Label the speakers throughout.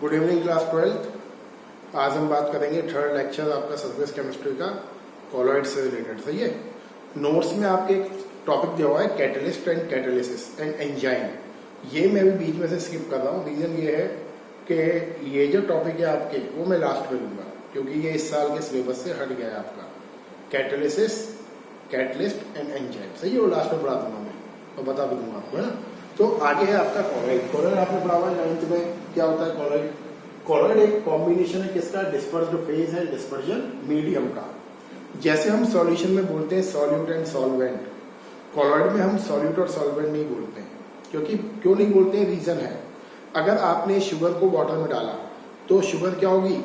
Speaker 1: Good evening class 12। आज हम बात करेंगे थर्ड लेक्चर आपका सरफेस केमिस्ट्री का कॉलॉइड से रिलेटेड। सही है। नोट्स में आपके एक टॉपिक दिया हुआ है catalyst and catalysis and enzyme. ये मैं भी बीच में से स्किप कर रहा हूँ। रीजन ये है कि ये जो टॉपिक है आपके वो मैं लास्ट में लूंगा क्योंकि ये इस साल के सिलेबस से हट गया है आपका कैटालिसिस, कैटलिस्ट एंड एंजाइम। सही है। वो लास्ट में पढ़ा दूंगा मैं तो बता भी दूंगा आपको, है ना। तो आगे है आपका कॉलॉइड। कॉलॉइड आपने पढ़ा हुआ है 9th में। क्या होता है कॉलॉइड? कॉलॉइड एक कॉम्बिनेशन है किसका? डिस्पर्स्ड फेज है डिस्पर्जन मीडियम का। जैसे हम सॉल्यूशन में बोलते हैं सॉल्यूट एंड सॉल्वेंट, कॉलॉइड में हम सॉल्यूट और सॉल्वेंट नहीं बोलते हैं। क्यों नहीं बोलते हैं? रीजन है, अगर आपने शुगर को वाटर में डाला तो शुगर क्या होगी?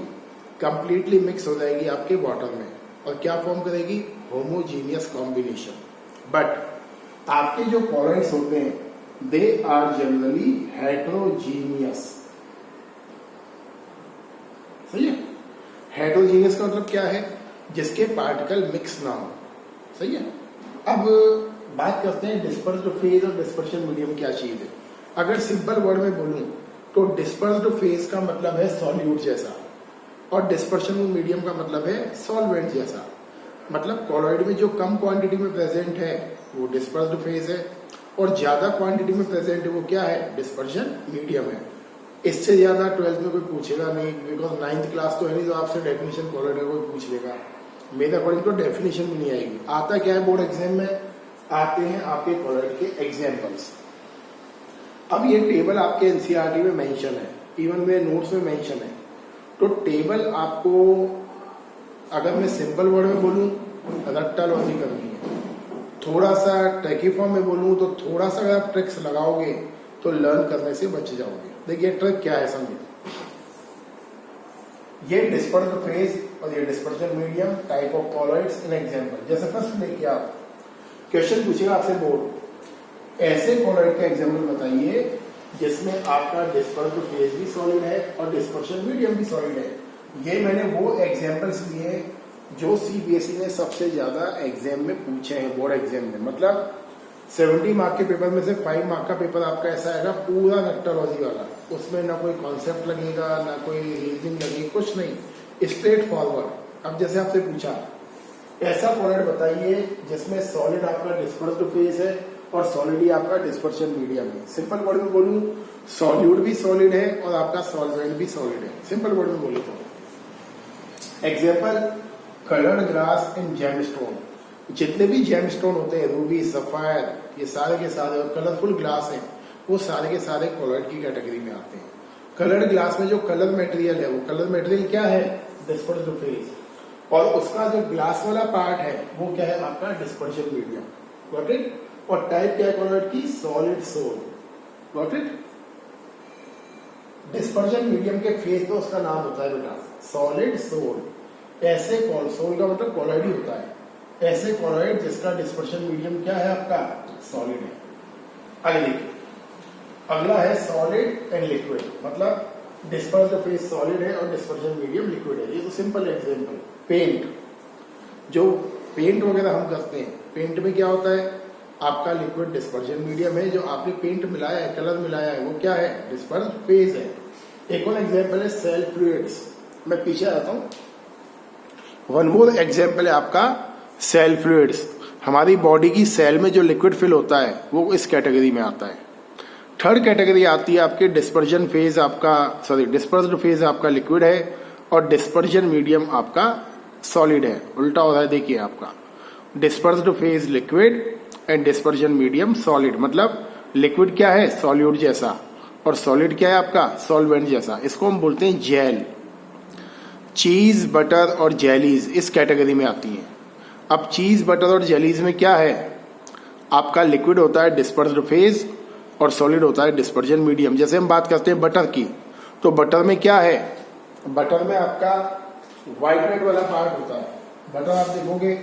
Speaker 1: कंप्लीटली मिक्स हो जाएगी आपके वाटर में और क्या फॉर्म करेगी? Homogeneous combination. बट आपके जो कॉलॉइड्स होते हैं दे आर जनरली हेट्रोजीनियस। सही है। हेट्रोजीनियस का मतलब क्या है? जिसके पार्टिकल मिक्स ना हो। सही है। अब बात करते हैं डिस्पर्स्ड फेज और डिस्पर्शन मीडियम क्या चीज है। अगर सिंपल वर्ड में बोलूं तो डिस्पर्स्ड फेज का मतलब है सॉल्यूट जैसा और डिस्पर्शन मीडियम का मतलब है सॉल्वेंट जैसा। मतलब कॉलॉइड में जो कम क्वांटिटी में प्रेजेंट है वो डिस्पर्स्ड फेज है और ज्यादा क्वांटिटी में प्रेजेंट है वो क्या है? डिस्पर्शन मीडियम है। इससे ज्यादा 12th में कोई पूछेगा नहीं, बिकॉज 9th क्लास तो है नहीं तो आपसे डेफिनेशन कॉलॉइड का कोई पूछ लेगा। मेरे अकॉर्डिंग तो डेफिनेशन भी नहीं आएगी। आता क्या है बोर्ड एग्जाम में? आते हैं आपके कॉलॉइड के एग्जाम्पल्स। अब ये टेबल आपके एनसीईआरटी में मेंशन है, इवन मेरे नोट्स में मेंशन है। तो टेबल आपको अगर मैं सिंपल वर्ड में बोलूं रट्टालॉजी करनी है, थोड़ा सा ट्रिकी फॉर्म में बोलूं तो थोड़ा सा अगर आप ट्रिक्स लगाओगे तो लर्न करने से बच जाओगे। देखिए ट्रिक क्या है समझिए। ये डिस्पर्स्ड फेज और ये dispersion medium type of colloids in example. जैसे फर्स्ट देखिए आप क्वेश्चन पूछेगा आपसे बोर्ड, ऐसे कॉलॉइड का एग्जांपल बताइए जिसमें आपका डिस्पर्स्ड फेज भी सॉलिड है और डिस्पर्शन मीडियम भी सॉलिड है। ये मैंने वो एग्जांपल्स लिए जो सीबीएसई ने सबसे ज्यादा एग्जाम में पूछे हैं बोर्ड एग्जाम में। मतलब 70 मार्क के पेपर में से 5 मार्क का पेपर आपका ऐसा आएगा पूरा रेक्टोलॉजी वाला। उसमें ना कोई कॉन्सेप्ट लगेगा ना कोई रीजनिंग लगेगी, कुछ नहीं, स्ट्रेट फॉरवर्ड। अब जैसे आपसे पूछा ऐसा कॉलॉइड बताइए जिसमें सॉलिड आपका डिस्पर्स्ड फेज है और सॉलिड ही आपका डिस्पर्शन मीडियम है। सिंपल वर्ड में बोलूं सॉल्यूट भी सॉलिड है और आपका सॉल्वेंट भी सॉलिड है। सिंपल वर्ड में बोले तो example coloured glass and gemstone. जितने भी जेमस्टोन होते हैं रूबी, सफायर, ये सारे के सारे और कलरफुल ग्लास हैं वो सारे के सारे कॉलॉइड की कैटेगरी में आते हैं। कलर्ड ग्लास में जो कलर मटेरियल है वो कलर मटेरियल क्या है? Dispersed phase. और उसका जो ग्लास वाला पार्ट है वो क्या है? आपका डिस्पर्शन मीडियम। Got it. और टाइप क्या है कॉलॉइड की? Solid sol. Got it. Dispersion medium के फेज तो उसका नाम होता है बेटा सॉलिड सोल। ऐसे सोल का मतलब कॉलॉइड ही होता है। ऐसे कॉलॉइड जिसका डिस्पर्शन मीडियम क्या है? आपका सॉलिड है। आगे देखिए अगला है सॉलिड एंड लिक्विड। मतलब डिस्पर्स्ड फेज सॉलिड है और डिस्पर्शन मीडियम लिक्विड है। ये तो सिंपल एग्जांपल। पेंट, जो पेंट वगैरह हम करते हैं पेंट में क्या होता है? आपका लिक्विड डिस्पर्शन मीडियम है। जो आपने पेंट मिलाया है, कलर मिलाया है वो क्या है? डिस्पर्स्ड फेज है। एक और एग्जाम्पल है सेल फ्लूइड्स। मैं पीछे आता हूं। वन मोर एग्जाम्पल है आपका सेल फ्लूइड्स। हमारी बॉडी की सेल में जो लिक्विड फिल होता है वो इस कैटेगरी में आता है। थर्ड कैटेगरी आती है आपके डिस्पर्जन फेज डिस्पर्स्ड फेज आपका लिक्विड है और डिस्पर्जन मीडियम आपका सॉलिड है। उल्टा हो रहा है देखिए आपका dispersed phase liquid and dispersion medium solid. मतलब लिक्विड क्या है? सॉल्यूट जैसा और सॉलिड क्या है आपका? सॉल्वेंट जैसा। इसको हम बोलते हैं जेल। चीज, बटर और जेलीज इस कैटेगरी में आती हैं। अब चीज, बटर और जेलीज में क्या है? आपका लिक्विड होता है डिस्पर्स्ड फेज और सॉलिड होता है डिस्पर्जन मीडियम। जैसे हम बात करते हैं बटर की तो बटर में क्या है? बटर में आपका व्हाइट वाला पार्ट होता है। बटर आप देखोगे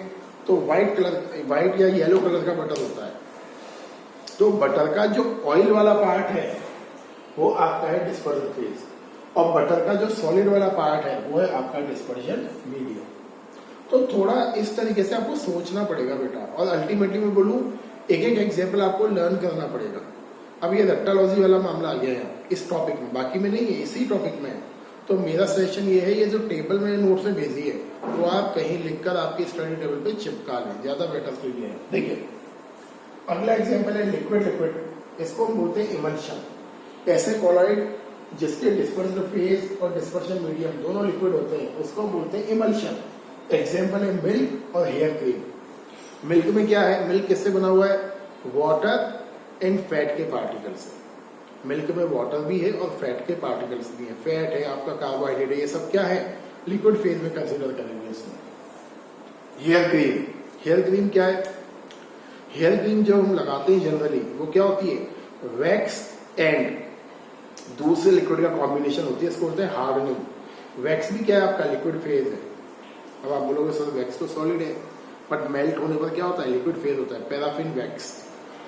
Speaker 1: तो व्हाइट या येलो कलर का बटर होता है। तो बटर का जो ऑयल वाला पार्ट है वो आपका है डिस्पर्स्ड फेज और बटर का जो सॉलिड वाला पार्ट है वो है आपका डिस्पर्जन मीडियम। तो थोड़ा इस तरीके से आपको सोचना पड़ेगा बेटा। और अल्टीमेटली मैं बोलूं एक एक एग्जाम्पल आपको लर्न करना पड़ेगा। अब ये रेक्टोलॉजी वाला मामला आ गया है इस टॉपिक में, बाकी में नहीं है, इसी टॉपिक में है। तो मेरा सजेशन ये है, ये जो टेबल मैंने नोट्स में भेजी है वो आप कहीं लिखकर आपकी स्टडी टेबल पे चिपका लें, ज्यादा बेटर फील है। देखिए अगला एग्जांपल है लिक्विड लिक्विड, इसको हम बोलते हैं इमल्शन। ऐसे कॉलॉइड जिसके डिस्पर्सिव फेज और डिस्पर्शन मीडियम दोनों लिक्विड होते हैं उसको बोलते हैं इमल्शन। एग्जांपल है मिल्क और हेयर क्रीम। मिल्क में क्या है, मिल्क किससे बना हुआ है, वाटर एंड फैट के पार्टिकल से। मिल्क में वाटर भी है और फैट के पार्टिकल्स भी है, फैट है आपका, कार्बोहाइड्रेट है, ये सब क्या है लिक्विड फेज में कंसिडर करेंगे इसमें। हेयर क्रीम, हेयर क्रीम क्या है, हेयर क्रीम जो हम लगाते हैं जनरली वो क्या होती है, वैक्स एंड दूध से लिक्विड का कॉम्बिनेशन होती है, इसको बोलते हैं हार्डनिंग। वैक्स भी क्या है आपका लिक्विड फेज है। अब आप बोलोगे सर वैक्स तो सॉलिड है, बट मेल्ट होने पर क्या होता है लिक्विड फेज होता है, पैराफिन वैक्स।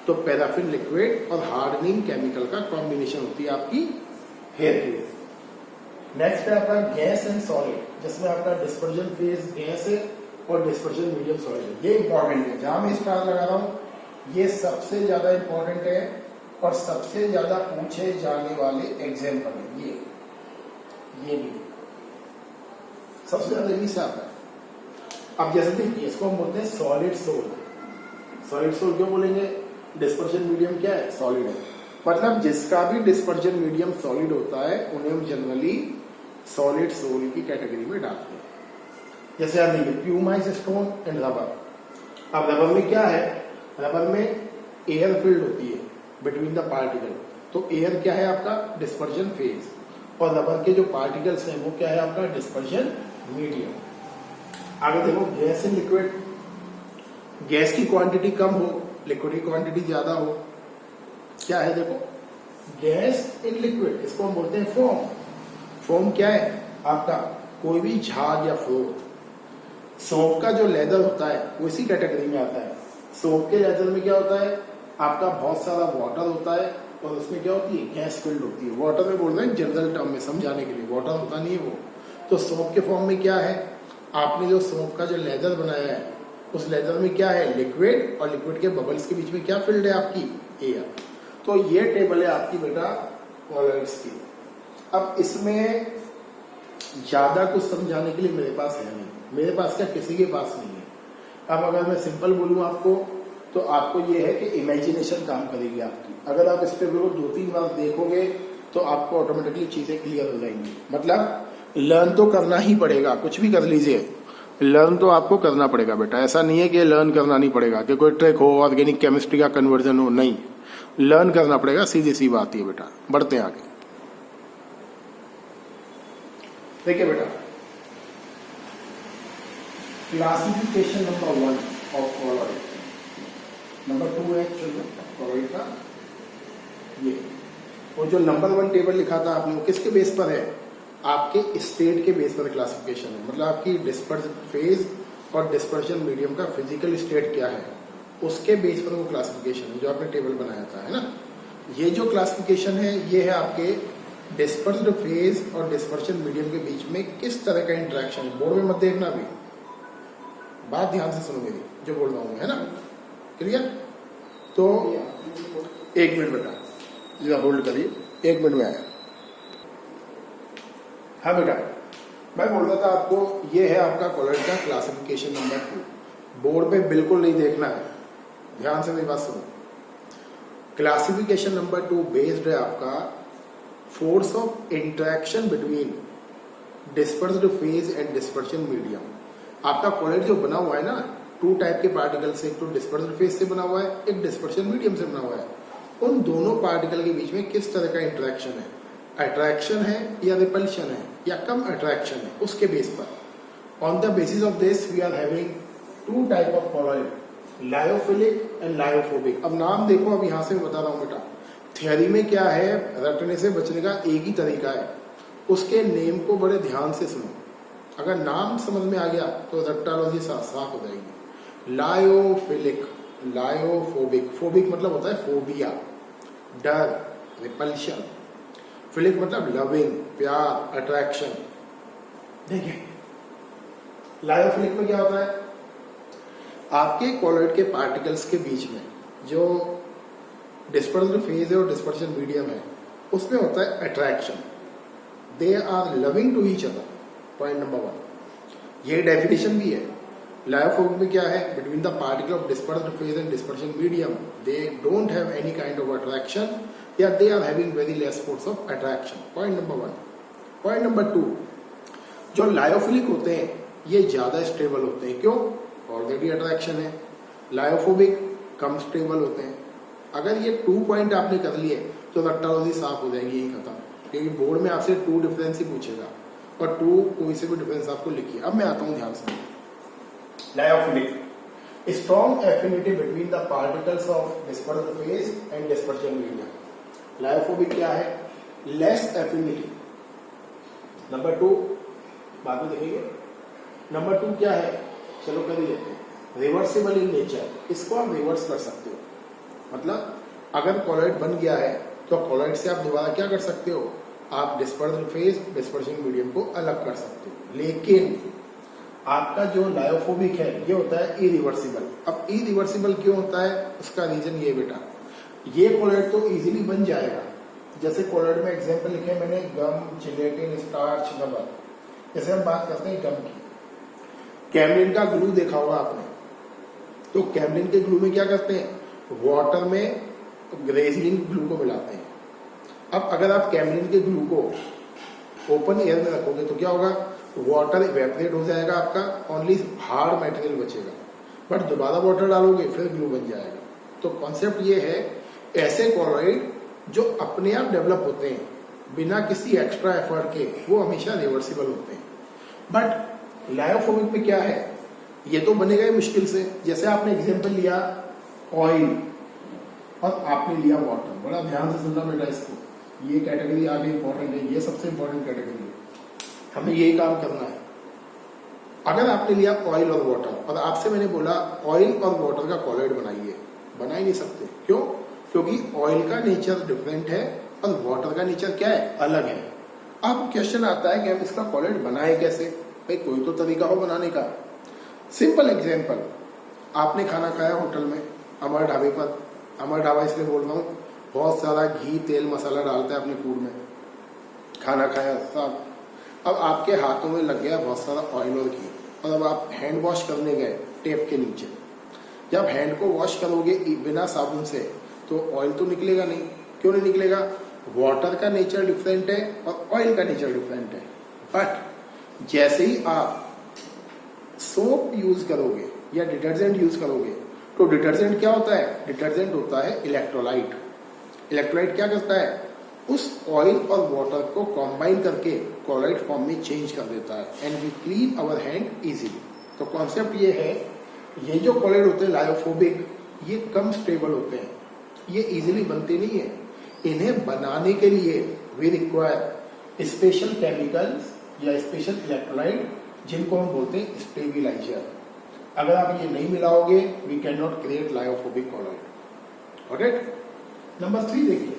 Speaker 1: तो पैराफिन लिक्विड और हार्डनिंग केमिकल का कॉम्बिनेशन होती है आपकी हेयर क्रीम। नेक्स्ट है आपका गैस एंड सॉलिड, जिसमें आपका डिस्पर्जन फेज गैस है और डिस्पर्जन मीडियम सॉलिड है। ये इंपॉर्टेंट है, जहां मैं स्टार लगा रहा हूं ये सबसे ज्यादा इंपॉर्टेंट है और सबसे ज्यादा पूछे जाने वाले एग्जाम्पल है। ये भी सबसे ज्यादा इन्हीं से आता है। अब जैसे देखिए इसको हम बोलते हैं सॉलिड सोल। सॉलिड सोल क्यों बोलेंगे, डिस्पर्जन मीडियम क्या है, सॉलिड है। मतलब जिसका भी डिस्पर्जन मीडियम सॉलिड होता है उन्हें हम जनरली सॉलिड सोल की कैटेगरी में डालते हैं। जैसे आप देखिए प्यूमाइज स्टोन एंड रबर। अब रबर में क्या है, रबर में एयर फिल्ड होती है बिटवीन द पार्टिकल, तो एयर क्या है आपका डिस्पर्जन फेज, और रबर के जो पार्टिकल्स हैं वो क्या है आपका डिस्पर्जन मीडियम। आगे देखो गैस इन लिक्विड, गैस की क्वांटिटी कम हो लिक्विड की क्वांटिटी ज्यादा हो, क्या है देखो गैस इन लिक्विड, इसको हम बोलते हैं फोम। फोम क्या है आपका कोई भी झाग या फ्लोट। सोप का जो लेदर होता है वो इसी कैटेगरी में आता है। सोप के लेदर में क्या होता है आपका बहुत सारा वाटर होता है और उसमें क्या होती है गैस फिल्ड होती है। वाटर में बोल रहे हैं जनरल टर्म में समझाने के लिए, वाटर होता नहीं है वो। तो सोप के फॉर्म में क्या है, आपने जो सोप का जो लेदर बनाया है उस लेदर में क्या है लिक्विड, और लिक्विड के बबल्स के बीच में क्या फिल्ड है आपकी एयर। तो ये टेबल है आपकी बेटा कॉलॉइड्स की। अब इसमें ज्यादा कुछ समझाने के लिए मेरे पास है नहीं, मेरे पास क्या किसी के पास नहीं है। अब अगर मैं सिंपल बोलूं आपको तो आपको ये है कि इमेजिनेशन काम करेगी आपकी। अगर आप इस टेबल को 2-3 बार देखोगे तो आपको ऑटोमेटिकली चीजें क्लियर हो जाएंगी। मतलब लर्न तो करना ही पड़ेगा, कुछ भी कर लीजिए लर्न तो आपको करना पड़ेगा बेटा। ऐसा नहीं है कि लर्न करना नहीं पड़ेगा, कि कोई ट्रिक हो ऑर्गेनिक केमिस्ट्री का कन्वर्जन हो, नहीं, लर्न करना पड़ेगा, सीधी सी बात है बेटा। बढ़ते हैं आगे। देखिए बेटा classification number 1 of colloid, number 2 है कॉलॉइड का। ये वो जो नंबर 1 टेबल लिखा था आपने वो किसके बेस पर है, आपके स्टेट के बेस पर क्लासिफिकेशन है। मतलब आपकी डिस्पर्जन फेज और डिस्पर्जन मीडियम का फिजिकल स्टेट क्या है उसके बेस पर वो क्लासिफिकेशन है जो आपने टेबल बनाया था, है ना। ये जो क्लासिफिकेशन है ये है आपके डिस्पर्स्ड फेज और डिस्पर्शन मीडियम के बीच में किस तरह का इंटरेक्शन है। बोर्ड में मत देखना, भी बात ध्यान से सुनो मेरी जो बोल रहा हूं, है ना, क्लियर। तो 1 मिनट बेटा जरा होल्ड करिए, 1 मिनट में आया। हाँ बेटा मैं बोल रहा था आपको ये है आपका कॉलॉइड का क्लासिफिकेशन नंबर 2। बोर्ड पे बिल्कुल नहीं देखना है, ध्यान से मेरी बात सुनो। क्लासिफिकेशन नंबर 2 बेस्ड है आपका force of interaction between dispersed phase and dispersion medium. आपका कॉलॉइड जो बना हुआ है ना 2 टाइप के पार्टिकल से, एक तो डिस्पर्स्ड फेज से बना हुआ है, एक डिस्पर्शन मीडियम से बना हुआ है। उन दोनों पार्टिकल के बीच में किस तरह का इंटरेक्शन है, अट्रैक्शन है या रिपल्शन है या कम अट्रैक्शन है, उसके बेस पर on the basis of this we are having 2 type of colloid, lyophilic and lyophobic. अब नाम देखो, अब यहां से मैं बता रहा हूं बेटा, थियरी में क्या है रटने से बचने का एक ही तरीका है, उसके नेम को बड़े ध्यान से सुनो। अगर नाम समझ में आ गया तो रट्टालॉजी साफ हो जाएगी। लायोफिलिक, लायोफोबिक, फोबिक मतलब होता है फोबिया, डर, रिपल्शन। फिलिक मतलब लविंग, प्यार, अट्रैक्शन। देखिए लायोफिलिक में क्या होता है, आपके कॉलॉइड के पार्टिकल्स के बीच में जो डिस्पर्स्ड फेज है और डिस्पर्शन मीडियम है, उसमें होता है attraction, they are loving to each other, point number 1। ये डेफिनेशन भी है। लायोफोबिक में क्या है, between the particle of dispersed phase and dispersion medium they don't have any kind of attraction या they are having very less force of attraction, point number 1। Point number 2, जो lyophilic होते हैं ये ज्यादा स्टेबल होते हैं, क्यों, ऑलरेडी अट्रैक्शन है। लायोफोबिक कम स्टेबल होते हैं। अगर ये 2 पॉइंट आपने कर लिए तो रट्टाबाजी साफ हो जाएगी, यही खत्म, क्योंकि बोर्ड में आपसे 2 डिफरेंस ही पूछेगा और 2 कोई से भी डिफरेंस आपको लिखिए। अब मैं आता हूं ध्यान से। Lyophilic, strong affinity between the particles of dispersed phase and dispersion medium. Lyophobic क्या है, लेस एफिनिटी। नंबर 2 बाद में देखेंगे। नंबर 2 क्या है, चलो कर ही लेते हैं, रिवर्सिबल इन नेचर। इसको आप रिवर्स कर सकते हो, मतलब अगर कॉलॉइड बन गया है तो कॉलॉइड से आप दोबारा क्या कर सकते हो, आप डिस्पर्स्ड फेज डिस्पर्सिंग मीडियम को अलग कर सकते हो। लेकिन आपका जो लायोफोबिक है ये होता है इरिवर्सिबल। अब इरिवर्सिबल क्यों होता है, उसका रीजन ये बेटा, ये कॉलॉइड तो इजीली बन जाएगा। जैसे कॉलॉइड में एग्जांपल लिखे मैंने, गम, जिलेटिन, स्टार्च, रबर। जैसे हम बात करते हैं गम की, कैमलिन का ग्लू देखा होगा आपने, तो कैमलिन के ग्लू में क्या करते हैं, वाटर में ग्रेजिलिन ग्लू को मिलाते हैं। अब अगर आप कैमलिन के ग्लू को ओपन एयर में रखोगे तो क्या होगा, वाटर इवेपोरेट हो जाएगा आपका, ओनली हार्ड मटेरियल बचेगा। बट दोबारा वाटर डालोगे फिर ग्लू बन जाएगा। तो कॉन्सेप्ट ये है, ऐसे कॉलॉइड जो अपने आप डेवलप होते हैं बिना किसी एक्स्ट्रा एफर्ट के, वो हमेशा रिवर्सिबल होते हैं। बट लायोफोबिक में क्या है, ये तो बनेगा ही मुश्किल से। जैसे आपने एग्जांपल लिया ऑयल और आपने लिया वाटर, बड़ा ध्यान से सुनना बेटा इसको, ये कैटेगरी आगे इंपॉर्टेंट है, ये सबसे इंपॉर्टेंट कैटेगरी है, हमें यही काम करना है। अगर आपने लिया ऑयल और वाटर और आपसे मैंने बोला ऑयल और वाटर का कॉलॉइड बनाइए, बना ही नहीं सकते। क्यों, क्योंकि ऑयल का नेचर डिफरेंट है और वाटर का नेचर क्या है, अलग है। अब क्वेश्चन आता है कि हम इसका कॉलॉइड बनाए कैसे, भाई कोई तो तरीका हो बनाने का। सिंपल एग्जांपल, आपने खाना खाया होटल में, अमर ढाबे पर, अमर ढाबा इसलिए बोल रहा हूँ, बहुत सारा घी तेल मसाला डालता है अपने फूड में, खाना खाया सब, अब आपके हाथों में लग गया बहुत सारा ऑयल और घी, और अब आप हैंड वॉश करने गए टेप के नीचे। जब हैंड को वॉश करोगे बिना साबुन से तो ऑयल तो निकलेगा नहीं। क्यों नहीं निकलेगा, वाटर का नेचर डिफरेंट है और ऑयल का नेचर डिफरेंट है। बट जैसे ही आप सोप यूज करोगे या डिटर्जेंट यूज करोगे, तो डिटर्जेंट क्या होता है, डिटर्जेंट होता है इलेक्ट्रोलाइट। इलेक्ट्रोलाइट क्या करता है, उस ऑयल और वाटर को कॉम्बाइन करके क्लोराइड फॉर्म में चेंज कर देता है, and we clean our hand easily. तो कॉन्सेप्ट ये है, ये जो क्लोराइड होते हैं लायोफोबिक, ये कम स्टेबल होते हैं, ये इजीली बनते नहीं है। इन्हें बनाने के लिए वी रिक्वायर स्पेशल केमिकल्स या स्पेशल इलेक्ट्रोलाइट, जिनको हम बोलते हैं स्टेबिलाइजर। अगर आप ये नहीं मिलाओगे, we can not create lyophobic chloride. Alright, number 3 देखिए,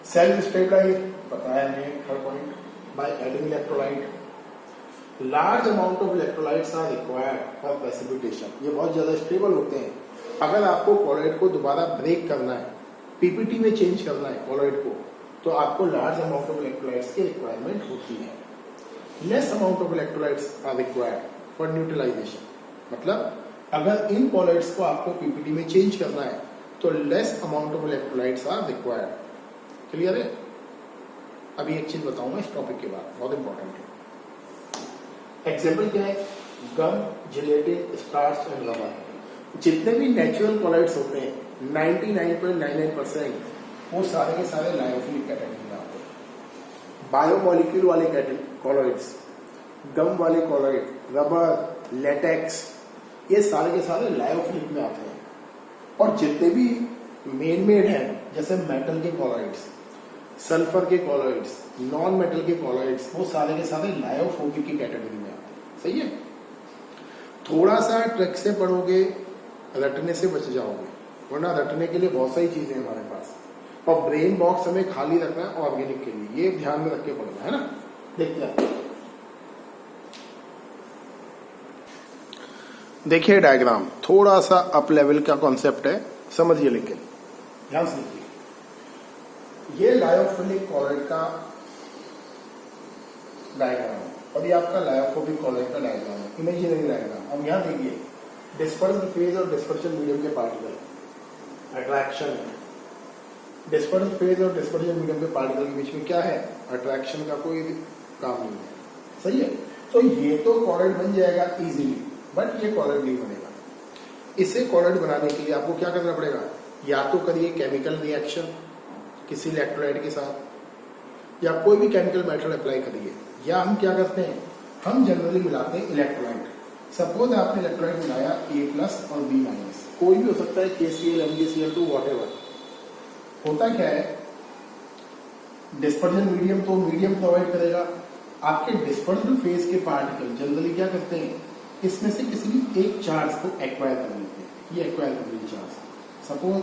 Speaker 1: सेल्फ स्टेबलाइज, बताया मैंने third point, by adding electrolyte. Large amount of electrolytes are required for precipitation. ये बहुत ज्यादा स्टेबल होते हैं। अगर आपको क्लोराइड को दोबारा ब्रेक करना है, पीपीटी में चेंज करना है क्लोराइड को, तो आपको लार्ज अमाउंट ऑफ इलेक्ट्रोलाइट्स की रिक्वायरमेंट होती है। Less amount of electrolytes are required for neutralisation. मतलब अगर इन क्लोराइड्स को आपको पीपीटी में चेंज करना है तो less amount of electrolytes are required. Clear है। अभी एक चीज बताऊंगा इस टॉपिक के बाद, बहुत इंपॉर्टेंट है। एग्जाम्पल क्या है, गम, जिलेटिन, स्टार्च एंड रबर। जितने भी नेचुरल क्लोराइड्स होते हैं 99.99% वो सारे के सारे लायोफिलिक कैटेगरी में आते हैं। बायोमोलिक्यूल वाले क्लोराइड्स, गम वाले क्लोराइड, रबर, लेटेक्स, ये सारे के सारे लायोफिलिक में आते हैं। और जितने भी मेड हैं, जैसे मेटल के क्लोराइड्स, सल्फर के क्लोराइड्स, नॉन मेटल के क्लोराइड्स, वो सारे के सारे लायोफोबिक की कैटेगरी में आते हैं। सही है। थोड़ा सा ट्रिक से पढ़ोगे, रटने से बच जाओगे, वरना रटने के लिए बहुत सारी चीजें हमारे पास, और ब्रेन बॉक्स हमें खाली रखना है ऑर्गेनिक के लिए, ये ध्यान में रख के पढ़ना है ना। देखते हैं, देखिए डायग्राम, थोड़ा सा अप लेवल का कॉन्सेप्ट है, समझिए। लेकिन ध्यान से देखिए, ये लायोफिलिक कॉलॉइड का डायग्राम है और ये आपका लायोफोबिक कॉलॉइड का डायग्राम है, इमेजिनरी डायग्राम। अब यहाँ देखिए डिस्पर्स्ड फेज और डिस्पर्शन मीडियम के पार्टिकल, अट्रैक्शन है। डिस्पर्स्ड फेज और डिस्पर्शन मीडियम के पार्टिकल के बीच में क्या है? अट्रैक्शन का कोई काम नहीं है, सही है। तो ये तो कॉलॉइड बन जाएगा इजीली, बट ये कॉलॉइड नहीं बनेगा। इसे कॉलॉइड बनाने के लिए आपको क्या करना पड़ेगा? या तो करिए केमिकल रिएक्शन किसी इलेक्ट्रोलाइट के साथ, या कोई भी केमिकल मेथड अप्लाई करिए, या हम क्या करते हैं, हम जनरली मिलाते हैं इलेक्ट्रोलाइट। सपोज आपने इलेक्ट्रोलाइट मिलाया A+ और B-, कोई भी हो सकता है, KCl, MgCl2 व्हाटएवर। होता क्या है, डिस्पर्जन मीडियम तो मीडियम प्रोवाइड करेगा। आपके डिस्पर्स्ड फेज के पार्टिकल जनरली क्या करते हैं, इसमें से किसी भी एक चार्ज को एक्वायर कर लेते हैं। ये एक्वायर कर लेंगे चार्ज। सपोज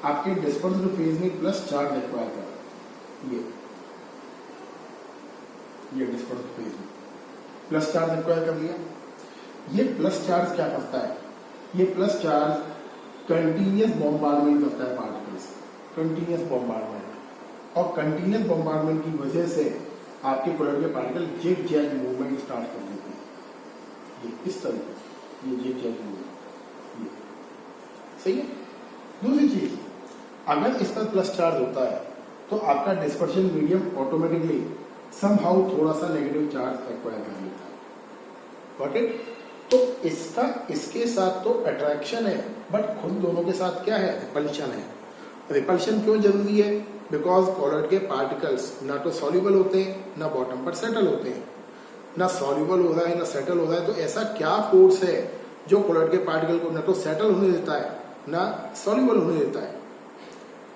Speaker 1: आपके डिस्पर्स्ड फेज में प्लस चार्ज एक्वायर कर, ये डिस्पर्स्ड फेज में प्लस चार्ज एक्वायर कर लिया। ये प्लस चार्ज क्या करता है? ये प्लस चार्ज कंटिन्यूअस बॉम्बार्डमेंट करता है पार्टिकल्स, कंटिन्यूअस बॉम्बार्डमेंट। और कंटिन्यूअस बॉम्बार्डमेंट की वजह से आपके कॉलॉइड के particle zig zag movement start कर देते हैं। ये इस तरीके से, ये जिग जैग मूवमेंट, ये सही है। दूसरी चीज, अगर इस पर प्लस चार्ज होता है तो आपका डिस्पर्शन मीडियम ऑटोमेटिकली समहाउ थोड़ा सा नेगेटिव चार्ज एक्वायर कर लेता है। Got it? तो इसका इसके साथ तो अट्रैक्शन है, बट खुद दोनों के साथ क्या है? रिपल्शन है। रिपल्शन क्यों जरूरी है? बिकॉज कॉलॉइड के पार्टिकल्स ना तो सॉल्युबल होते हैं, ना बॉटम पर सेटल होते हैं। ना सॉल्युबल हो रहा है, ना सेटल हो रहा है, तो ऐसा क्या फोर्स है जो कॉलॉइड के पार्टिकल को ना तो सेटल होने देता है, ना सॉल्युबल होने देता है?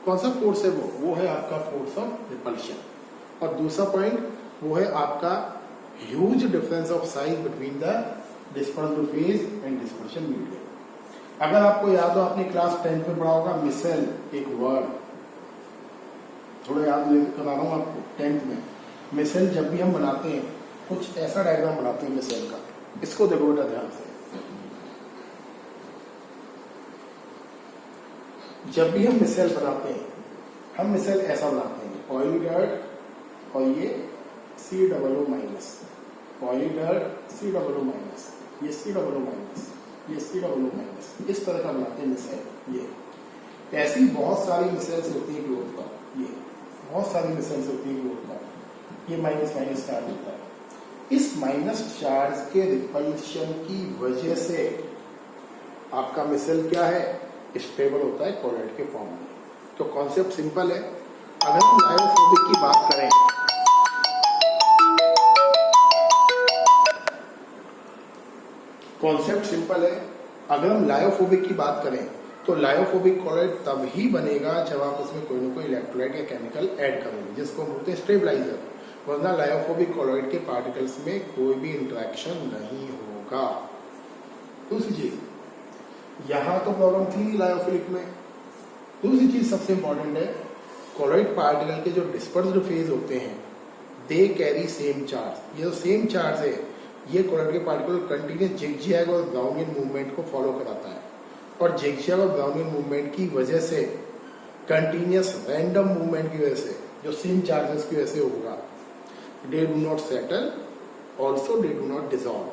Speaker 1: कौन सा फोर्स है वो है आपका फोर्स ऑफ रिपल्शन। और दूसरा पॉइंट वो है आपका huge difference of size between the dispersed phase and dispersion medium. अगर आपको याद हो, आपने क्लास 10 में पढ़ा होगा मिसेल, एक वर्ड, थोड़ा याद करा रहा हूं आपको। 10th में मिसेल जब भी हम बनाते हैं, कुछ ऐसा डायग्राम बनाते हैं मिसेल का। इसको देखो बेटा ध्यान से। जब भी हम मिसेल बनाते हैं, हम मिसेल ऐसा बनाते हैं, ऑयली डर्ट और ये C+O-, ऑयली डर्ट C+O-, ये C+O-, ये C+O-, इस तरह का बनाते हैं मिसेल। ये ऐसी बहुत सारी मिसेल्स होती है ग्रोथ का, ये बहुत सारी मिसेल्स होती है ग्रोथ का। ये माइनस माइनस चार्ज होता है। इस माइनस चार्ज के रिपल्शन की वजह से आपका मिसेल क्या है? स्टेबल होता है कॉलॉइड के फॉर्म में। तो कॉन्सेप्ट सिंपल है। अगर हम लायोफोबिक की बात करें, कॉन्सेप्ट सिंपल है। अगर हम लायोफोबिक की बात करें तो लायोफोबिक कॉलॉइड तब ही बनेगा जब आप उसमें कोई ना कोई इलेक्ट्रोलाइट या केमिकल ऐड करेंगे, जिसको हम बोलते हैं स्टेबलाइजर। वरना लायोफोबिक कॉलॉइड के पार्टिकल्स में कोई भी इंटरेक्शन नहीं होगा। दूसरी चीज, यहां तो प्रॉब्लम थी लायोफिलिक में। दूसरी चीज सबसे इंपॉर्टेंट है, कॉलॉइड पार्टिकल के जो डिस्पर्स्ड फेज होते हैं, दे कैरी सेम चार्ज। ये जो सेम चार्ज है, ये कॉलॉइड के पार्टिकल कंटिन्यूस जिगजैग और ब्राउनियन मूवमेंट को फॉलो कराता है। और जिगजैग और ब्राउनियन मूवमेंट की वजह से, कंटिन्यूस रैंडम मूवमेंट की वजह से, जो सेम चार्जेस की वजह से होगा, they do not settle, also they do not dissolve.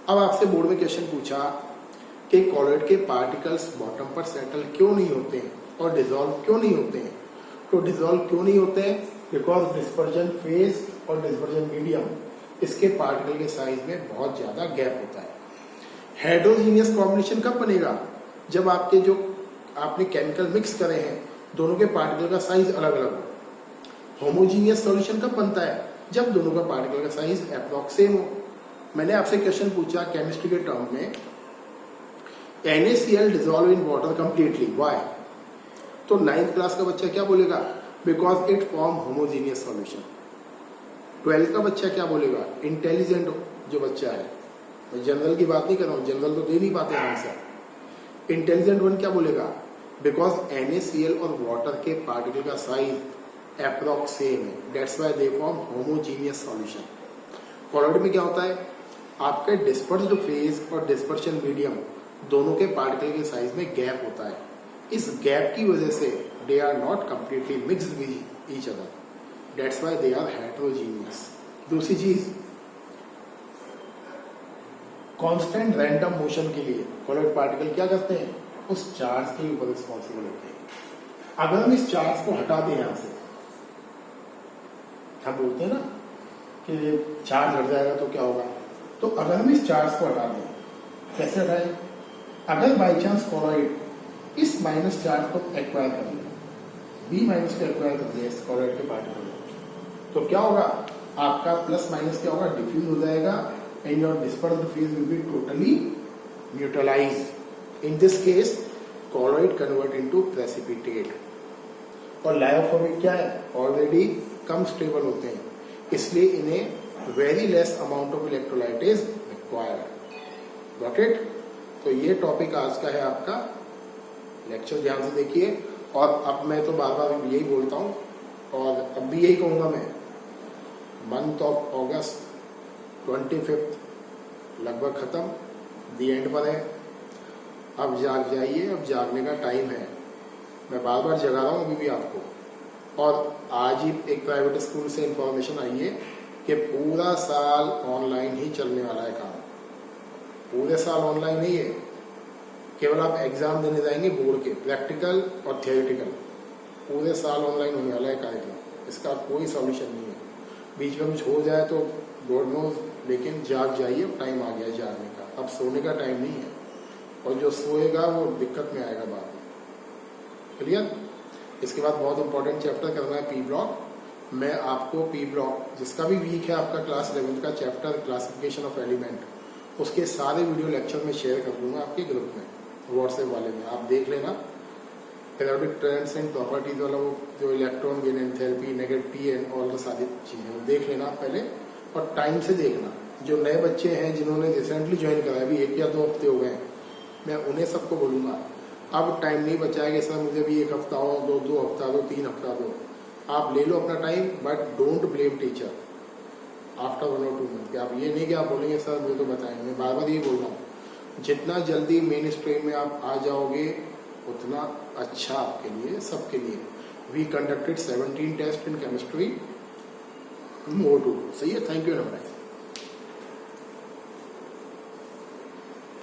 Speaker 1: अब आपसे बोर्ड में क्वेश्चन पूछा कि कॉलॉइड के पार्टिकल्स बॉटम पर सेटल क्यों नहीं होते हैं और डिसॉल्व क्यों नहीं होते हैं? तो डिसॉल्व क्यों नहीं होते हैं? बिकॉज डिस्पर्जन फेज और डिस्पर्जन मीडियम, इसके पार्टिकल के साइज में बहुत ज्यादा गैप होता है। हेटेरोजीनियस कॉम्बिनेशन कब बनेगा? जब आपके जो आपने केमिकल मिक्स करे हैं, दोनों के पार्टिकल का साइज अलग अलग हो। होमोजीनियस सॉल्यूशन कब बनता है? जब दोनों का पार्टिकल का साइज अप्रॉक्स सेम हो। मैंने आपसे क्वेश्चन पूछा केमिस्ट्री के टर्म में, NaCl dissolve in water completely, why? तो 9th क्लास का बच्चा क्या बोलेगा? Because it form homogeneous solution. 12th का बच्चा क्या बोलेगा? इंटेलिजेंट जो बच्चा है, मैं जनरल की बात नहीं कर रहा हूं, जनरल तो दे नहीं पाते आंसर। इंटेलिजेंट वन क्या बोलेगा? बिकॉज NaCl और वाटर के पार्टिकल का साइज अप्रॉक्स सेम है, that's why they form homogeneous solution. Colloid में क्या होता है? आपके डिस्पर्स्ड फेज और डिस्पर्शन मीडियम दोनों के पार्टिकल के साइज में गैप होता है। इस गैप की वजह से they are not completely mixed with each other, that's why they are heterogeneous. दूसरी चीज, कांस्टेंट रैंडम मोशन के लिए कॉलोइड पार्टिकल क्या करते हैं, उस चार्ज के ऊपर रिस्पॉन्सिबल होते हैं। अगर हम इस चार्ज को हटा दें यहां से, हम बोलते हैं ना कि चार्ज हट जाएगा तो क्या होगा, तो अगर हम इस चार्ज को हटा दें, कैसे हटाएं, अगर बाई चांस कॉलोइड इस माइनस चार्ज को एक्वायर कर ले, बी माइनस को एक्वायर कर ले इस कॉलोइड के पार्टिकल, तो क्या होगा, आपका प्लस माइनस क्या होगा, डिफ्यूज हो जाएगा and your dispersed phase will be totally neutralized. In this case, colloid convert into precipitate. और लायोफोबिक क्या है, ऑलरेडी कम स्टेबल होते हैं, इसलिए इन्हें very less amount of electrolyte is required. Got it? तो ये टॉपिक आज का है आपका, लेक्चर ध्यान से देखिए। और अब मैं तो बार बार यही बोलता हूँ और अब भी यही कहूंगा मैं, मंथ ऑफ अगस्त 25 लगभग खत्म, दी एंड पर है। अब जाग जाइए, अब जागने का टाइम है। मैं बार बार जगा रहा हूँ अभी भी आपको। और आज ही एक प्राइवेट स्कूल से इंफॉर्मेशन आई है कि पूरा साल ऑनलाइन ही चलने वाला है काम। पूरे साल ऑनलाइन नहीं है, केवल आप एग्जाम देने जाएंगे बोर्ड के, प्रैक्टिकल और थियोरिटिकल। पूरे साल ऑनलाइन होने वाला है कार्यक्रम, इसका कोई सॉल्यूशन नहीं है। बीच में कुछ हो जाए तो गॉड नोज, लेकिन जाग जाइए, टाइम आ गया जागने का, अब सोने का टाइम नहीं है। और जो सोएगा वो दिक्कत में आएगा बाद में। क्लियर? इसके बाद बहुत इंपॉर्टेंट चैप्टर करना है पी ब्लॉक। मैं आपको पी ब्लॉक, जिसका भी वीक है आपका क्लास 11 का चैप्टर क्लासिफिकेशन ऑफ एलिमेंट, उसके सारे वीडियो लेक्चर में शेयर कर दूंगा आपके ग्रुप में, व्हाट्सएप वाले में, आप देख लेना। पीरियोडिक ट्रेंड्स एंड प्रॉपर्टीज वाला वो जो electron gain enthalpy, negative P and all the सारी चीजें वो देख लेना पहले, और टाइम से देखना। जो नए बच्चे हैं जिन्होंने रिसेंटली ज्वाइन करा है, अभी 1 या 2 हफ्ते हो गए, मैं उन्हें सबको बोलूंगा, अब टाइम नहीं बचाएगा सर मुझे भी 1 हफ्ता हो, 2 हफ्ता दो, 3 हफ्ता दो, आप ले लो अपना time, but don't blame teacher after 1 और 2 मंथ। आप ये नहीं कि आप बोलेंगे सर मुझे तो बताएंगे, मैं बार बार ये बोल रहा हूँ, जितना जल्दी मेन स्ट्रीम में आप आ जाओगे उतना अच्छा आपके लिए, सबके लिए। We conducted 17 test in chemistry, more two. सही है, थैंक यू।